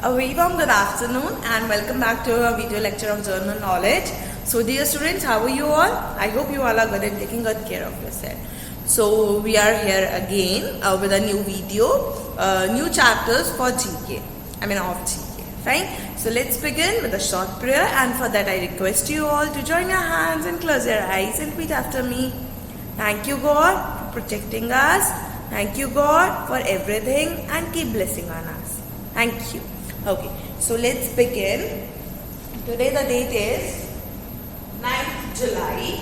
A very warm good afternoon and welcome back to our video lecture of General Knowledge. So dear students, how are you all? I hope you all are good and taking good care of yourself. So we are here again with a new video, new chapters for GK, of GK, fine? So let's begin with a short prayer, and for that I request you all to join your hands and close your eyes and repeat after me. Thank you God for protecting us. Thank you God for everything and keep blessing on us. Thank you. Okay, so let's begin. Today the date is 9th July,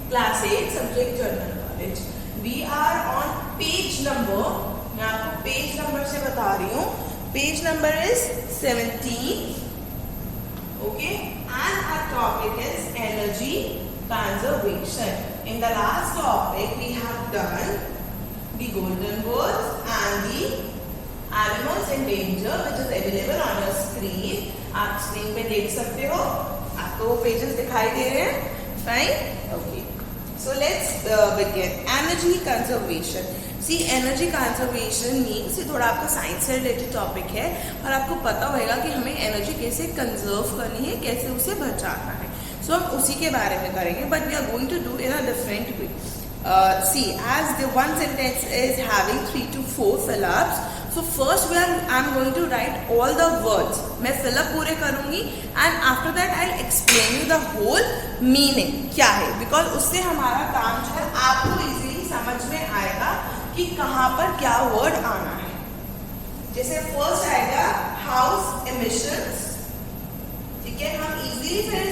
class 8, subject General Knowledge. We are on page number, मैं आपको page number से बता रही हूँ. Page number is 17. Okay, and our topic is energy conservation. In the last topic we have done the golden birds and the animals in danger, which is available on your screen. आप screen पे देख सकते हो, आपको pages दिखाई दे रहे हैं. Fine, okay. So let's begin. Energy conservation. See, energy conservation means ये थोड़ा आपका साइंस से रिलेटेड टॉपिक है और आपको पता होगा कि हमें एनर्जी कैसे कंजर्व करनी है, कैसे उसे बचाना है. So हम उसी के बारे में करेंगे, but we are going to do in a different way. See, as the one sentence is having 3 to 4 fill-ups, so first I'm going to write all the words. मैं fill-up पूरे करूँगी and after that I'll explain you the whole meaning क्या है, because उससे हमारा काम जो है आपको easily समझ में आएगा कि कहाँ पर क्या word आना है. जैसे first आएगा house emissions, ठीक है, हम easily फिर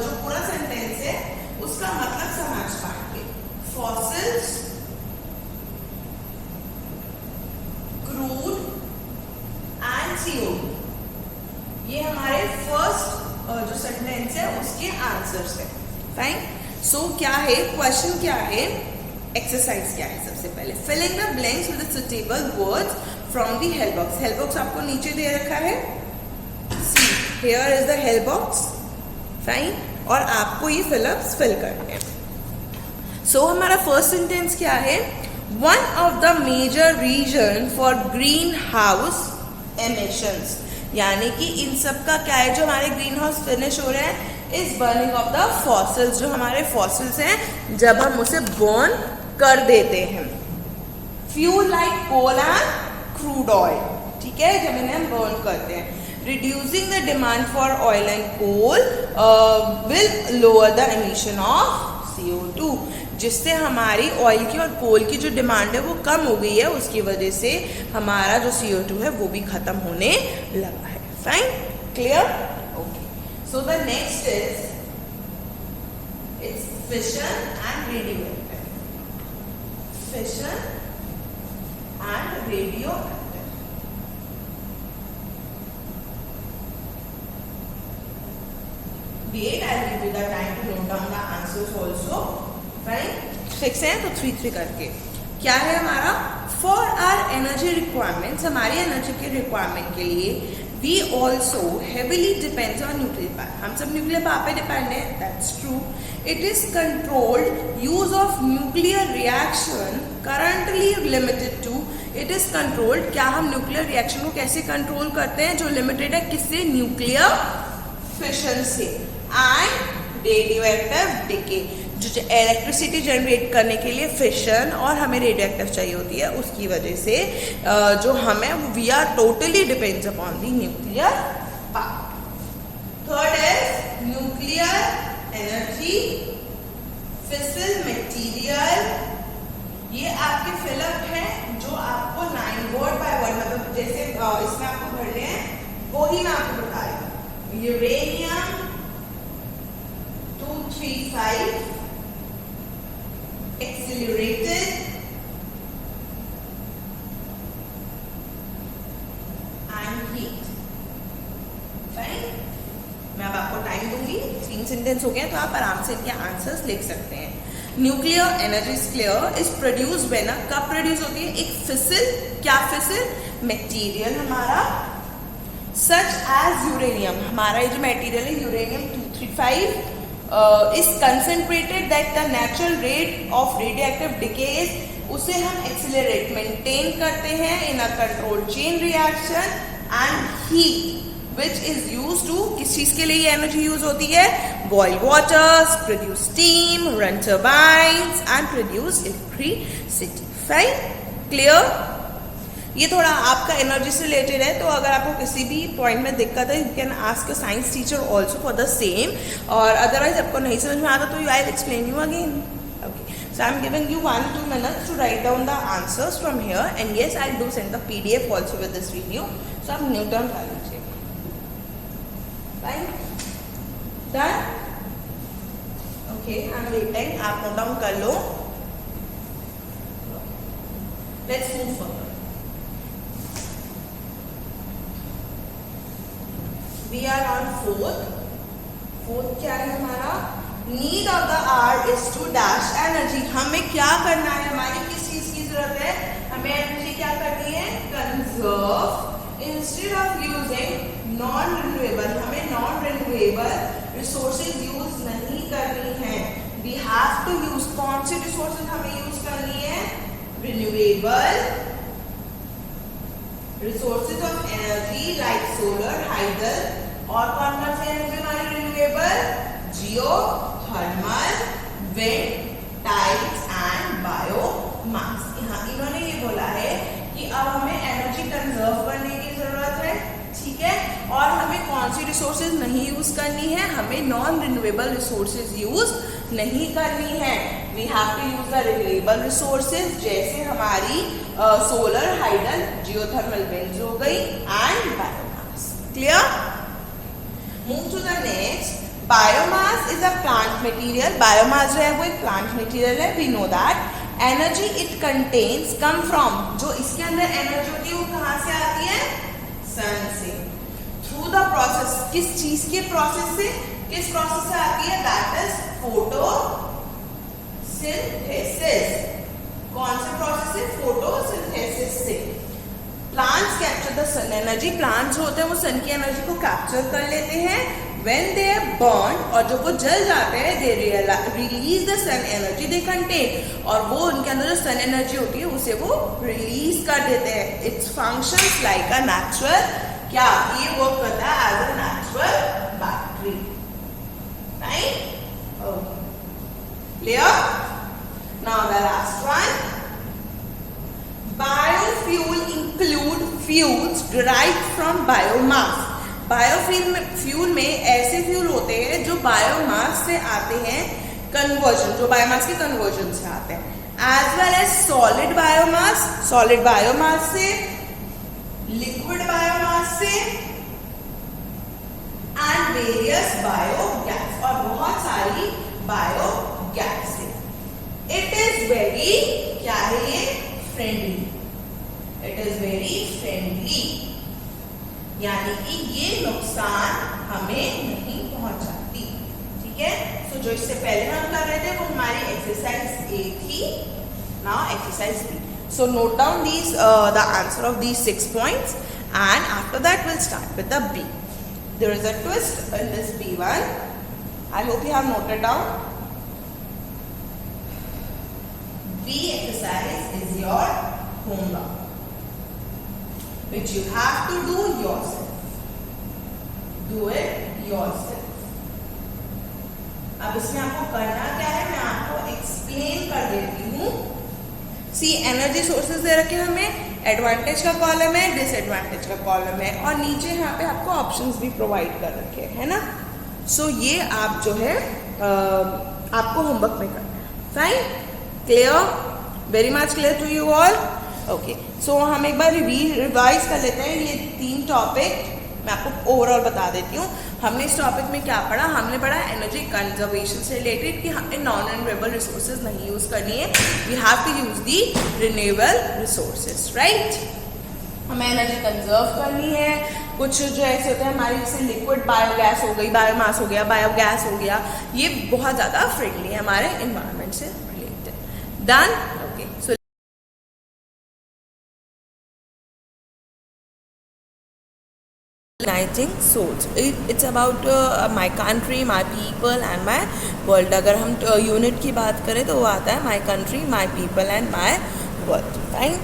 जो पूरा sentence है उसका मतलब समझ पाएंगे. Fossils, crude and CO2, ये हमारे फर्स्ट जो सेंटेंस है उसके आंसर्स है. फाइन. सो क्या है, क्वेश्चन क्या है, एक्सरसाइज क्या है. सबसे पहले filling the blanks with suitable words from the help box. Help box आपको नीचे दे रखा है. See, here is the help box. Fine. और आपको ये फिलअप्स फिल करने हैं. सो हमारा फर्स्ट सेंटेंस क्या है, one of the major reason for greenhouse emissions, यानी कि इन सब का क्या है, जो हमारे ग्रीन हाउस फिनिश हो रहे हैं is burning of the fossils. जो हमारे फॉसिल्स हैं जब हम उसे बर्न कर देते हैं. Fuel like coal and crude oil, ठीक है, जब इन्हें हम बर्न करते हैं. Reducing the demand for oil and coal will lower the emission of CO2, जिससे हमारी ऑयल की और कोल की जो डिमांड है वो कम हो गई है. उसकी वजह से हमारा जो CO2 है वो भी खत्म होने लगा है. Fine, clear, okay. So the next is it's fission and radioactive. Fission and radioactive. Wait, I'll give you the time to note down the answers also. Right? Fix है तो 3-3 करके. क्या है हमारा, for our energy requirements, हमारी energy के requirement के लिए we also heavily depends on nuclear power. हम सब न्यूक्लियर पावर पे डिपेंड है. That's true. It is controlled use of nuclear reaction currently limited to. It is controlled, क्या हम न्यूक्लियर रिएक्शन को कैसे कंट्रोल करते हैं, जो लिमिटेड है किससे, न्यूक्लियर फिशन से. एंड रेडियोएक्टिव डिके, जो इलेक्ट्रिसिटी जनरेट करने के लिए फिशन और हमें रेडियोएक्टिव चाहिए होती है, उसकी वजह से जो हमें we are totally depends upon the nuclear power. Third is nuclear energy, fissile material. ये आपके फिलअप है जो आपको 9 वर्ड बाय वर्ड, मतलब जैसे इसमें आपको भरने हैं वो ही मैं आपको बता रही हूँ. Uranium 235, accelerated and heat. Fine. मैं अब आपको टाइम दूंगी. 3 सेंटेंस हो गए तो आप आराम से इनके आंसर्स लिख सकते हैं. Nuclear energy clear is produce when, कब प्रोड्यूस होती है, एक फिसिल, क्या फिसिल, मटेरियल हमारा, सच एज यूरेनियम. हमारा ये जो मटेरियल है uranium 235 is concentrated that the natural rate of radioactive decay is, उसे हम एक्सिलरेट मेंटेन करते हैं in a control chain reaction and heat which is use to, किस चीज के लिए ये एनर्जी यूज होती है? Boil waters, produce steam, run turbines and produce electricity. Fine, clear? ये थोड़ा आपका एनर्जी से रिलेटेड है, तो अगर आपको किसी भी पॉइंट में दिक्कत है, you can ask a science teacher also for the same. और अदरवाइज आपको नहीं समझ में आता तो I will explain you again. So I'm giving you 1-2 minutes to write down the answers from here, and yes, I'll do send the PDF also with this video. So आप note down कर लीजिए. Fine, done? Okay, I'm waiting. आप note down कर लो. Let's move further. We are on fourth. Fourth क्या है हमारा? Need of the hour is to dash energy. हमें क्या करना है? हमारी किस चीज की जरूरत है? हमें एनर्जी क्या करनी है? Conserve. Instead of using non renewable, हमें नॉन रिन्यूएबल रिसोर्सेज यूज नहीं करनी है. वी हैव टू यूज, कौन सी रिसोर्सेज हमें यूज करनी है? Renewable resources of energy like solar, hydel. और कौन कौन सी एनर्जी हमारी renewable? Jio thermal, wind, tides and biomass. यहाँ इन्होंने ये बोला है कि अब हमें एनर्जी कंजर्व करने की जरूरत है, ठीक है. और हमें कौन सी रिसोर्सेज नहीं यूज करनी है? हमें नॉन रिन्यूएबल रिसोर्सेज यूज नहीं करनी है. We have to use the renewable resources, जैसे हमारी सोलर, हाइडल, जियोथर्मल विंड्स हो गई and biomass. Clear? Move to the next. Biomass is a plant material. Biomass जो है वो एक प्लांट मटेरियल है. We know that. Energy it contains come from, जो इसके अंदर एनर्जी होती है वो कहाँ से आती है? सन से. थ्रू द प्रोसेस, किस चीज के प्रोसेस से? किस प्रोसेस से आती है? That is photosynthesis. कौन से प्रोसेस से? फोटोसिंथेसिस से. Plants capture the sun energy. Plants जो होते हैं वो सन की एनर्जी को कैप्चर कर लेते हैं. When they are burned, और जब वो जल जाते हैं, they release the sun energy they contain. और वो उनके अंदर जो सन एनर्जी होती है उसे वो रिलीज कर देते हैं. It functions like a natural, क्या ये वर्क करता है as a natural battery. Right? Okay. Clear? Now the last one. Biofuel include fuels derived from biomass. Biofuel में ऐसे फ्यूल होते हैं जो बायोमास से आते हैं, कन्वर्जन, जो बायोमास के कन्वर्जन से आते हैं. As well as solid biomass, solid biomass से, लिक्विड बायोमास से एंड वेरियस बायोगैस, और बहुत सारी बायोगैस से. इट इज वेरी, क्या है ये? Friendly. It is very friendly, यानी कि ये नुकसान हमें नहीं पहुंचाती. ठीक है. सो जो इससे पहले हम कर रहे थे वो हमारी एक्सरसाइज ए थी. Now exercise B. So note down these the answer of these 6 points and after that we'll start with the B. There is a twist in this B1. I hope you have noted down. B exercise is your homework, which you have to do yourself. Do it yourself. अब इसमें आपको करना क्या है, मैं आपको explain कर देती हूँ. सी, एनर्जी सोर्सेज दे रखे हमें, एडवांटेज का कॉलम है, डिसएडवांटेज का कॉलम है, और नीचे यहाँ पे आपको ऑप्शंस भी प्रोवाइड कर रखे हैं ना. सो ये आप जो है आपको होमवर्क में करना है. Fine, clear, very much clear to you all. Okay, so हम एक बार रिवाइज कर लेते हैं ये 3 टॉपिक. मैं आपको ओवरऑल बता देती हूँ. हमने इस टॉपिक में क्या पढ़ा? हमने पढ़ा एनर्जी कंजर्वेशन से रिलेटेड कि हमें नॉन रिन्यूएबल रिसोर्सेज नहीं यूज करनी है. We have to use the renewable resources, right. हमें एनर्जी कंजर्व करनी है. कुछ जो ऐसे होते हैं हमारी, जैसे लिक्विड बायोगैस हो गई, बायोमास हो गया, बायोगैस हो गया, ये बहुत ज़्यादा फ्रेंडली है हमारे इन्वायरमेंट से related. Done. Okay, so uniting souls. It's about my country, my people and my world. अगर हम यूनिट की बात करें तो वो आता है my country, my people and my world. Fine.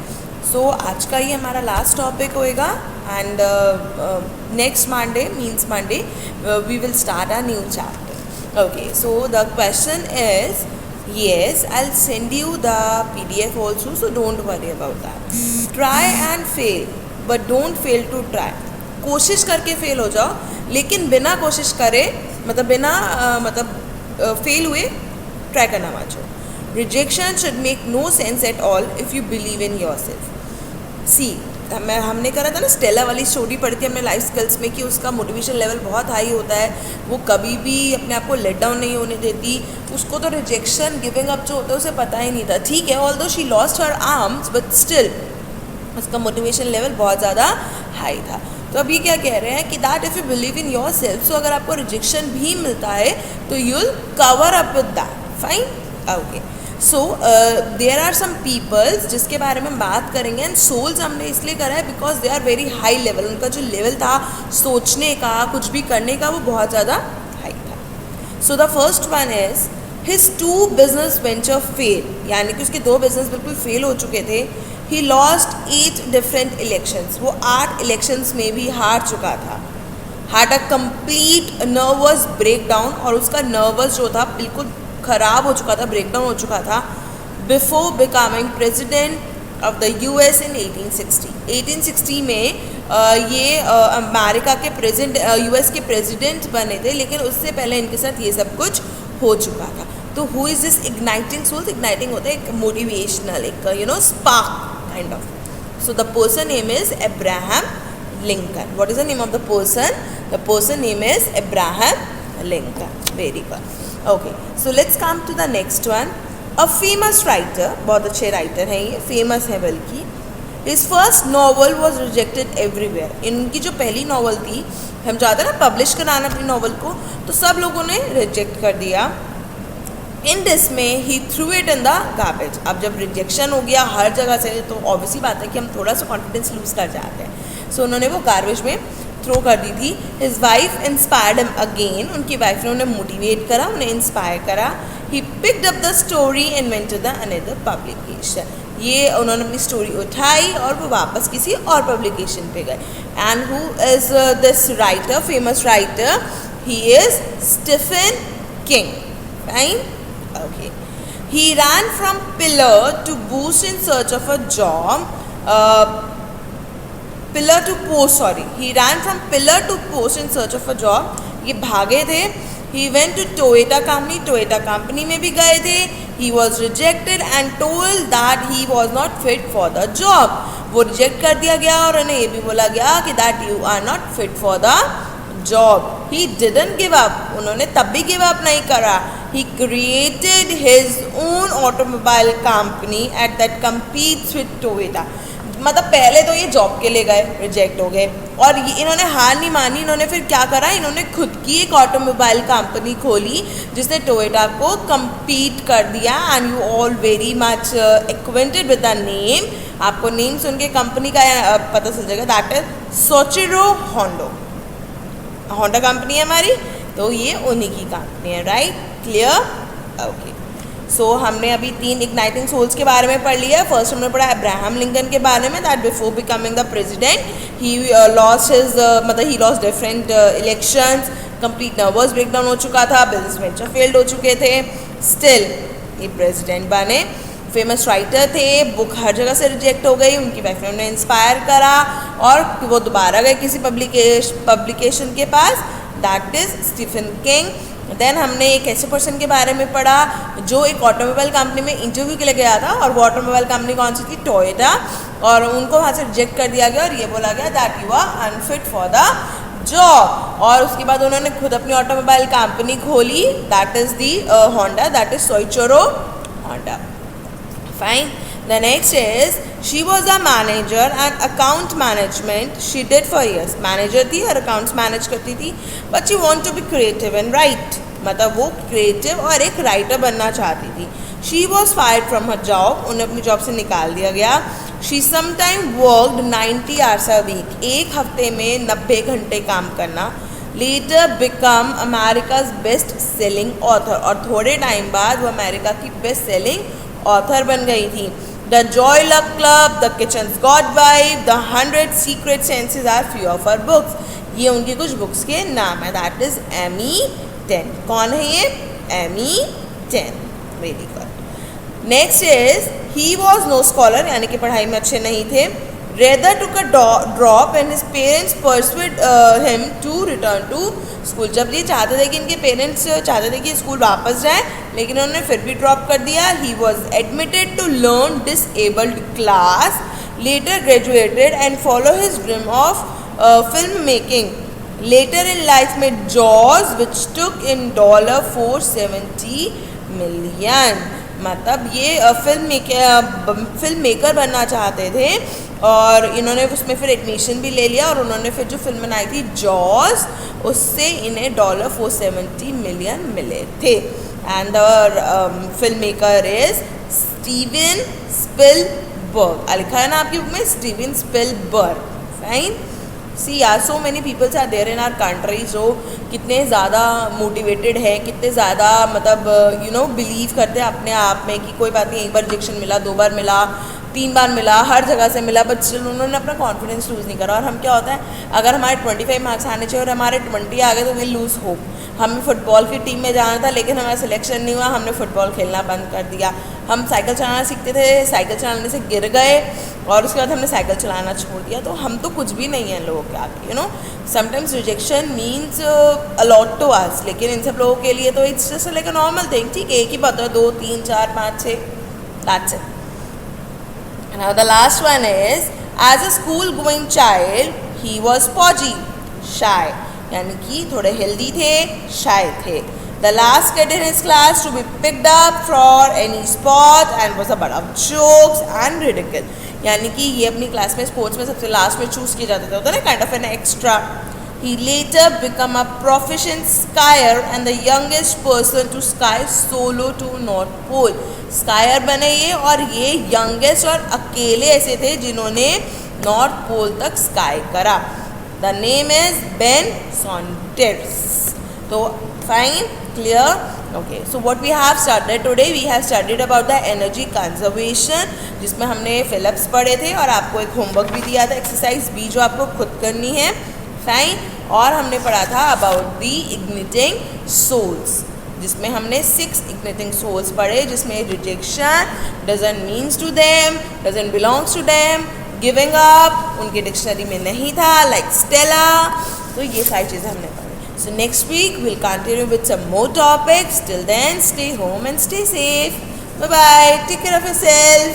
सो आज का ये हमारा लास्ट टॉपिक होएगा and next Monday means Monday we will start a new chapter. Okay, so the question is, yes, I'll send you the PDF also, so don't worry about that. Try and fail, but don't fail to try. कोशिश करके fail हो जाओ, लेकिन बिना कोशिश करे मतलब बिना फेल हुए ट्राई करना मत छोड़ो. Rejection should make no sense at all if you believe in yourself. See, हमने करा था ना स्टेला वाली स्टोरी पढ़ी थी हमने लाइफ स्किल्स में कि उसका मोटिवेशन लेवल बहुत हाई होता है, वो कभी भी अपने आप को लेट डाउन नहीं होने देती. उसको तो रिजेक्शन गिविंग अप जो होता है उसे पता ही नहीं था. ठीक है, although she lost her arms but still उसका मोटिवेशन लेवल बहुत ज़्यादा हाई था. तो अब ये क्या कह रहे हैं कि that if you believe in yourself, so अगर आपको रिजेक्शन भी मिलता है तो you will cover up with that. Fine, okay. So there are some peoples जिसके बारे में हम बात करेंगे. एंड सोल्स हमने इसलिए करा है because they are very high level. उनका जो लेवल था सोचने का, कुछ भी करने का, वो बहुत ज़्यादा हाई था. So the first one is his 2 business venture fail, यानी कि उसके 2 बिजनेस बिल्कुल फेल हो चुके थे. ही लॉस्ट 8 डिफरेंट इलेक्शंस, वो 8 इलेक्शंस में भी हार चुका था. Had a complete nervous breakdown, और उसका नर्वस जो था बिल्कुल ख़राब हो चुका था, ब्रेकडाउन हो चुका था. Before becoming president of the US इन 1860. 1860 में ये अमेरिका के US के प्रेसिडेंट बने थे, लेकिन उससे पहले इनके साथ ये सब कुछ हो चुका था. तो who is this igniting souls? Igniting होता है एक मोटिवेशनल, एक spark kind of. So the person name is Abraham Lincoln. What is the name of the person? The person name is Abraham Lincoln. Very good. Okay, so let's come to the next one. A famous writer, बहुत अच्छे writer हैं ये, famous है बल्कि. His first novel was rejected everywhere. इनकी जो पहली novel थी, हम चाहते ना पब्लिश कराना अपनी नॉवल को, तो सब लोगों ने रिजेक्ट कर दिया. इन दिस में ही threw it in the garbage. अब जब रिजेक्शन हो गया हर जगह से, तो ऑब्वियसली बात है कि हम थोड़ा सा कॉन्फिडेंस लूज कर जाते हैं. सो उन्होंने वो गार्बेज में थ्रो कर दी थी. His wife inspired him again. उनकी वाइफ ने उन्हें मोटिवेट करा, उन्हें इंस्पायर करा. He picked up the story and went to the another publication. ये उन्होंने अपनी स्टोरी उठाई और वो वापस किसी और पब्लिकेशन पे गए. And who is this writer, famous writer? He is Stephen King. Fine, okay. He ran from pillar to post in search of a job. Pillar to post, sorry. He ran from pillar to post in search of a job. ये भागे थे. He went to Toyota company. Toyota company में भी गए थे. He was rejected and told that he was not fit for the job. वो reject कर दिया गया और उन्हें ये भी बोला गया कि that you are not fit for the job. He didn't give up. उन्होंने तब भी गिव अप नहीं करा. He created his own automobile company at that competes with Toyota. मतलब पहले तो ये जॉब के लिए गए, रिजेक्ट हो गए, और इन्होंने हार नहीं मानी. इन्होंने फिर क्या करा, इन्होंने खुद की एक ऑटोमोबाइल कंपनी खोली जिसने टोयोटा को compete कर दिया. And you all very much acquainted with the name. आपको नेम सुन के कंपनी का पता चल जाएगा. That is Soichiro Honda. Honda company है हमारी, तो ये उन्हीं की कंपनी है. Right, clear? ओके. सो हमने अभी 3 इग्नाइटिंग सोल्स के बारे में पढ़ लिया. फर्स्ट हमने पढ़ा अब्राहम लिंकन के बारे में, that before becoming the president he lost his he lost different elections. Complete nervous breakdown हो चुका था, बिजनेस वेंचर फेल्ड हो चुके थे, स्टिल ये प्रेसिडेंट बने. फेमस राइटर थे, बुक हर जगह से रिजेक्ट हो गई. उनकी वाइफ ने उन्हें इंस्पायर करा और वो दोबारा गए किसी पब्लिकेशन के पास, that is Stephen King. Then हमने एक ऐसे पर्सन के बारे में पढ़ा जो एक ऑटोमोबाइल कंपनी में इंटरव्यू के लिए गया था, और वो ऑटोमोबाइल कंपनी कौन सी थी? टोयोटा. और उनको वहाँ से रिजेक्ट कर दिया गया और ये बोला गया that you are unfit for the job. और उसके बाद उन्होंने खुद अपनी ऑटोमोबाइल कंपनी खोली, that is the Honda, that is Soichiro Honda. Fine. The next is she was a manager and account management she did for years. Manager थी और accounts manage करती थी, but she want to be creative and write. मतलब वो creative और एक writer बनना चाहती थी. She was fired from her job. उन्हें अपनी जॉब से निकाल दिया गया. She sometime worked 90 hours a week. एक हफ्ते में 90 घंटे काम करना. Later become America's best selling author. और थोड़े टाइम बाद वो अमेरिका की बेस्ट सेलिंग ऑथर बन गई थी. The joy luck club, the kitchens god wife, the 100 secret senses are few of our books. ये उनकी कुछ बुक्स के नाम है। That is Amy Tan. कौन है ये? Amy Tan. Very good. Next is he was no scholar, यानी कि पढ़ाई में अच्छे नहीं थे। Rather took a drop and his parents persuade him to return to school. जब ये चाहते थे कि इनके पेरेंट्स चाहते थे कि स्कूल वापस जाए, लेकिन उन्होंने फिर भी ड्रॉप कर दिया। He was admitted to learn disabled class, later graduated and follow his dream of film making. Later in life में Jaws which took in $470 million। मतलब ये फिल्म मेकर बनना चाहते थे और इन्होंने उसमें फिर एडमिशन भी ले लिया और उन्होंने फिर जो फिल्म बनाई थी जॉज, उससे इन्हें $470 million मिले थे। And the film maker is Steven Spielberg. लिखा है ना आपकी बुक में स्टीवन स्पिलबर्ग। फाइन। सी यार, so many peoples are there in our country जो कितने ज़्यादा मोटिवेटेड है, कितने ज़्यादा मतलब यू नो बिलीव करते हैं अपने आप में कि कोई बात नहीं, एक बार रिजेक्शन मिला, 2 बार मिला, 3 बार मिला, हर जगह से मिला, बट स्टिल उन्होंने अपना कॉन्फिडेंस लूज़ नहीं करा। और हम क्या होता है, अगर हमारे 25 मार्क्स आने चाहिए और हमारे 20 आ गए तो विल लूज़ होप। हमें फुटबॉल की टीम में जाना था लेकिन हमारा सिलेक्शन नहीं हुआ, हमने फुटबॉल खेलना बंद कर दिया। हम साइकिल चलाना सीखते थे, साइकिल चलाने से गिर गए और उसके बाद हमने साइकिल चलाना छोड़ दिया। तो हम तो कुछ भी नहीं हैं लोगों के आगे, you know. Sometimes rejection means a lot to us, लेकिन इन सब लोगों के लिए तो it's just like a normal thing. ठीक है, एक ही बात है, 2, 3, 4, 5, 6, that's it. Now the last one is, as a school going child he was podgy, shy, यानी कि थोड़े हेल्दी थे, shy थे। The last kid in his class to be picked up for any sport and was a butt of jokes and ridicule, यानी कि ये अपनी class में स्पोर्ट्स में सबसे लास्ट में चूज़ किया जाता था, होता ना kind of an extra. He later became a proficient skier and the youngest person to sky solo to North Pole. Square बने ये, और ये यंगेस्ट और अकेले ऐसे थे जिन्होंने नॉर्थ पोल तक स्काई करा। The name is Ben Saunders. तो fine, clear, okay. So what we have started today, we have studied about the energy conservation, जिसमें हमने फिलिप्स पढ़े थे और आपको एक होमवर्क भी दिया था, एक्सरसाइज बी, जो आपको खुद करनी है। फाइन। और हमने पढ़ा था अबाउट द इग्निटिंग सोल्स, जिसमें हमने 6 इग्निटिंग सोल्स पढ़े, जिसमें rejection, doesn't means to them, doesn't belongs to them, giving up उनके डिक्शनरी में नहीं था, लाइक स्टेला। तो ये सारी चीज़ें हमने पढ़ी। So next week will continue with some more topics. Till then stay home and stay safe. Bye bye, take care of yourself.